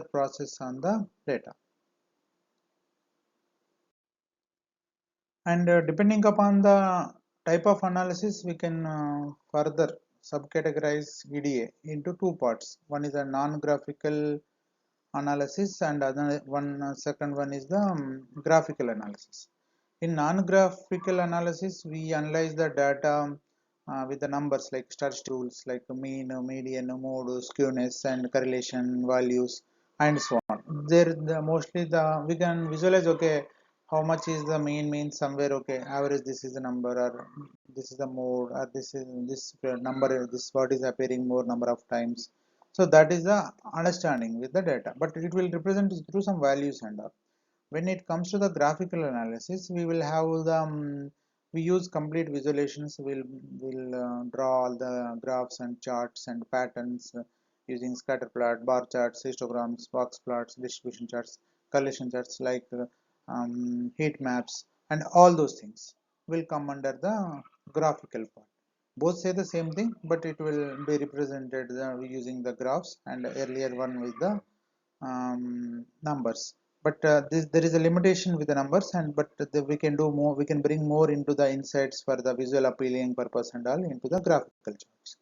process on the data. And depending upon the type of analysis, we can further subcategorize EDA into two parts. One is a non-graphical analysis, and second one is the graphical analysis. In non-graphical analysis, we analyze the data with the numbers like statistical tools like mean, median, mode, skewness, and correlation values, and so on. Mostly we can visualize, okay, how much is the mean somewhere, okay, average, this is the number, or this is the mode, or this number, this word is appearing more number of times. So that is the understanding with the data, but it will represent through some values and all. When it comes to the graphical analysis, we will have the we use complete visualizations. We'll draw all the graphs and charts and patterns using scatter plot, bar charts, histograms, box plots, distribution charts, correlation charts, like heat maps, and all those things will come under the graphical part. Both say the same thing, but it will be represented using the graphs, and earlier one with the numbers. But there is a limitation with the numbers, and we can do more. We can bring more into the insights for the visual appealing purpose and all into the graphical charts.